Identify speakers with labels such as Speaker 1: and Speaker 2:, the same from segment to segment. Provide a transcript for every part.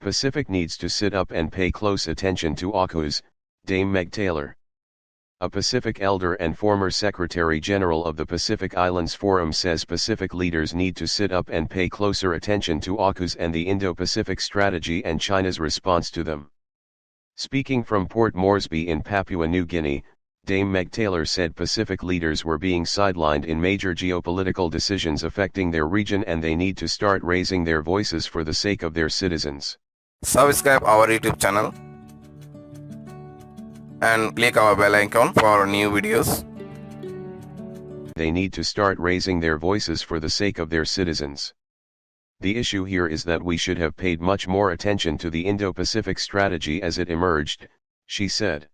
Speaker 1: Pacific needs to sit up and pay close attention to AUKUS, Dame Meg Taylor. A Pacific elder and former Secretary General of the Pacific Islands Forum says Pacific leaders need to sit up and pay closer attention to AUKUS and the Indo-Pacific strategy and China's response to them. Speaking from Port Moresby in Papua New Guinea, Dame Meg Taylor said Pacific leaders were being sidelined in major geopolitical decisions affecting their region and they need to start raising their voices for the sake of their citizens.
Speaker 2: Subscribe our YouTube channel and click our bell icon for new videos.
Speaker 1: They need to start raising their voices for the sake of their citizens. The issue here is that we should have paid much more attention to the Indo-Pacific strategy as it emerged, she said.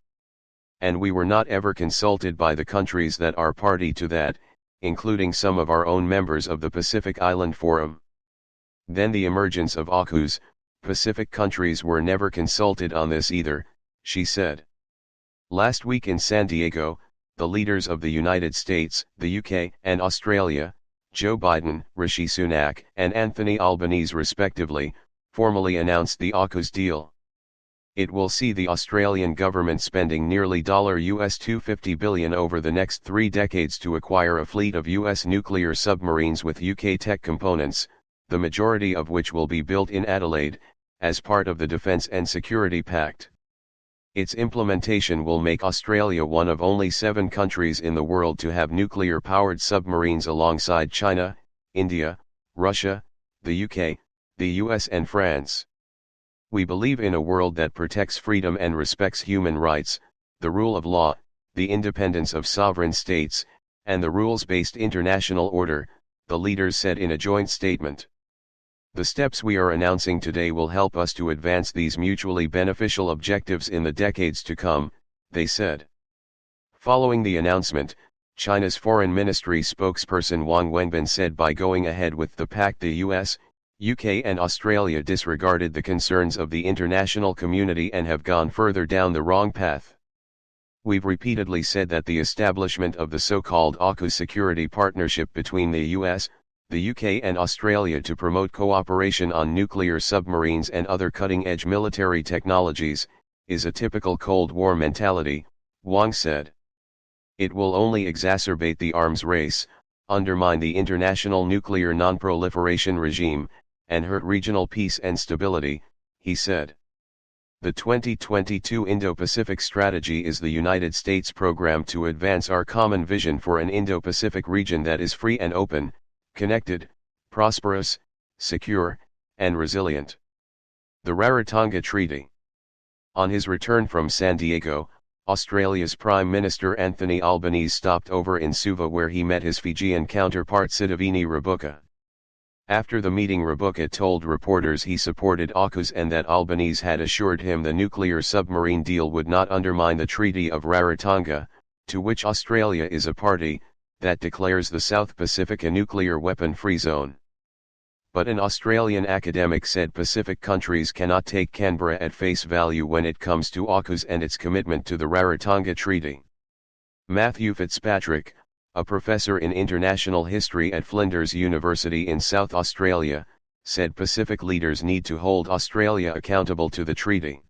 Speaker 1: And we were not ever consulted by the countries that are party to that, including some of our own members of the Pacific Island Forum. Then the emergence of AUKUS, Pacific countries were never consulted on this either, she said. Last week in San Diego, the leaders of the United States, the UK, and Australia, Joe Biden, Rishi Sunak, and Anthony Albanese respectively, formally announced the AUKUS deal. It will see the Australian government spending nearly $250 billion over the next 3 decades to acquire a fleet of US nuclear submarines with UK tech components, the majority of which will be built in Adelaide, as part of the Defence and Security Pact. Its implementation will make Australia one of only 7 countries in the world to have nuclear-powered submarines alongside China, India, Russia, the UK, the US and France. We believe in a world that protects freedom and respects human rights, the rule of law, the independence of sovereign states, and the rules-based international order, the leaders said in a joint statement. The steps we are announcing today will help us to advance these mutually beneficial objectives in the decades to come, they said. Following the announcement, China's Foreign Ministry spokesperson Wang Wenbin said by going ahead with the pact the US, UK and Australia disregarded the concerns of the international community and have gone further down the wrong path. We've repeatedly said that the establishment of the so-called AUKUS security partnership between the US, the UK and Australia to promote cooperation on nuclear submarines and other cutting-edge military technologies, is a typical Cold War mentality, Wang said. It will only exacerbate the arms race, undermine the international nuclear non-proliferation regime, and hurt regional peace and stability, he said. The 2022 Indo-Pacific Strategy is the United States program to advance our common vision for an Indo-Pacific region that is free and open, connected, prosperous, secure, and resilient. The Rarotonga Treaty. On his return from San Diego, Australia's Prime Minister Anthony Albanese stopped over in Suva where he met his Fijian counterpart Sitiveni Rabuka. After the meeting, Rabuka told reporters he supported AUKUS and that Albanese had assured him the nuclear submarine deal would not undermine the Treaty of Rarotonga, to which Australia is a party, that declares the South Pacific a nuclear weapon-free zone. But an Australian academic said Pacific countries cannot take Canberra at face value when it comes to AUKUS and its commitment to the Rarotonga Treaty. Matthew Fitzpatrick, a professor in international history at Flinders University in South Australia, said Pacific leaders need to hold Australia accountable to the treaty.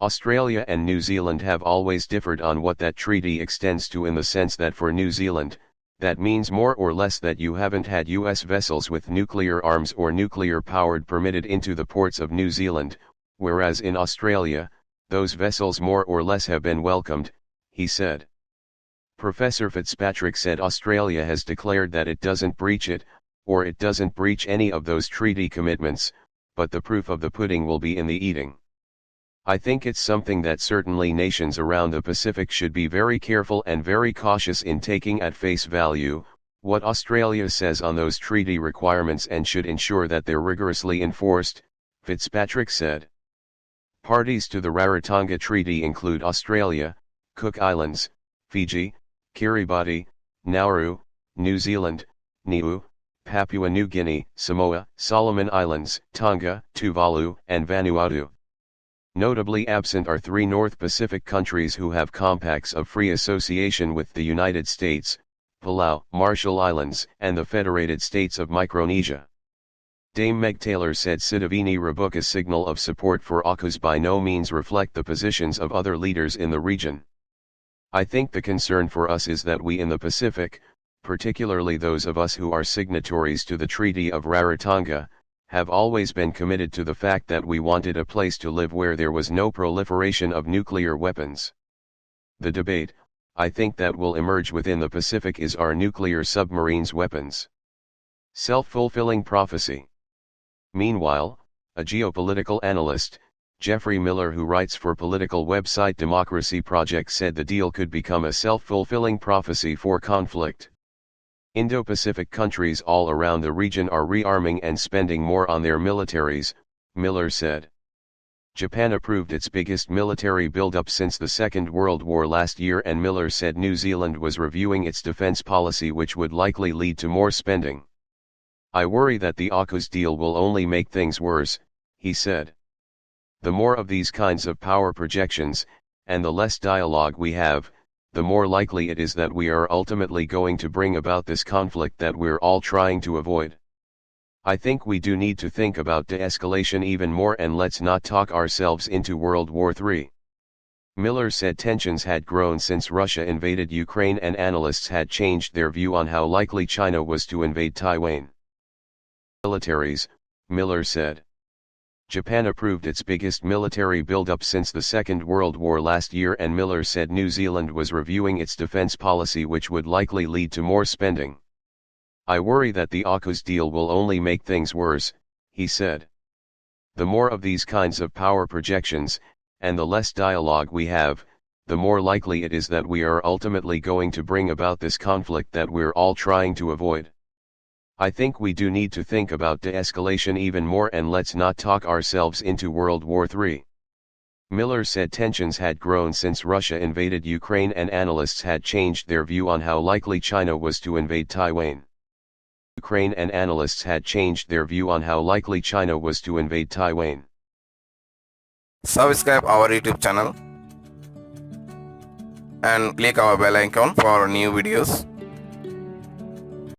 Speaker 1: Australia and New Zealand have always differed on what that treaty extends to, in the sense that for New Zealand, that means more or less that you haven't had US vessels with nuclear arms or nuclear powered permitted into the ports of New Zealand, whereas in Australia, those vessels more or less have been welcomed, he said. Professor Fitzpatrick said Australia has declared that it doesn't breach it, or it doesn't breach any of those treaty commitments, but the proof of the pudding will be in the eating. I think it's something that certainly nations around the Pacific should be very careful and very cautious in taking at face value, what Australia says on those treaty requirements, and should ensure that they're rigorously enforced, Fitzpatrick said. Parties to the Rarotonga Treaty include Australia, Cook Islands, Fiji, Kiribati, Nauru, New Zealand, Niue, Papua New Guinea, Samoa, Solomon Islands, Tonga, Tuvalu, and Vanuatu. Notably absent are 3 North Pacific countries who have compacts of free association with the United States, Palau, Marshall Islands, and the Federated States of Micronesia. Dame Meg Taylor said Siddhavini Rabuka's signal of support for AUKUS by no means reflect the positions of other leaders in the region. I think the concern for us is that we in the Pacific, particularly those of us who are signatories to the Treaty of Rarotonga, have always been committed to the fact that we wanted a place to live where there was no proliferation of nuclear weapons. The debate, I think, that will emerge within the Pacific is, are nuclear submarines weapons? Self-fulfilling prophecy. Meanwhile, a geopolitical analyst, Jeffrey Miller, who writes for political website Democracy Project, said the deal could become a self-fulfilling prophecy for conflict. Indo-Pacific countries all around the region are rearming and spending more on their militaries, Miller said. Japan approved its biggest military buildup since the Second World War last year, and Miller said New Zealand was reviewing its defense policy, which would likely lead to more spending. I worry that the AUKUS deal will only make things worse, he said. The more of these kinds of power projections, and the less dialogue we have, the more likely it is that we are ultimately going to bring about this conflict that we're all trying to avoid. I think we do need to think about de-escalation even more, and let's not talk ourselves into World War III. Miller said tensions had grown since Russia invaded Ukraine, and analysts had changed their view on how likely China was to invade Taiwan. Militaries, Miller said. Japan approved its biggest military buildup since the Second World War last year, and Miller said New Zealand was reviewing its defense policy, which would likely lead to more spending. I worry that the AUKUS deal will only make things worse, he said. The more of these kinds of power projections, and the less dialogue we have, the more likely it is that we are ultimately going to bring about this conflict that we're all trying to avoid. I think we do need to think about de-escalation even more, and let's not talk ourselves into World War III. Miller said tensions had grown since Russia invaded Ukraine, and analysts had changed their view on how likely China was to invade Taiwan. Ukraine and analysts had changed their view on how likely China was to invade Taiwan.
Speaker 2: Subscribe our YouTube channel and click our bell icon for new videos.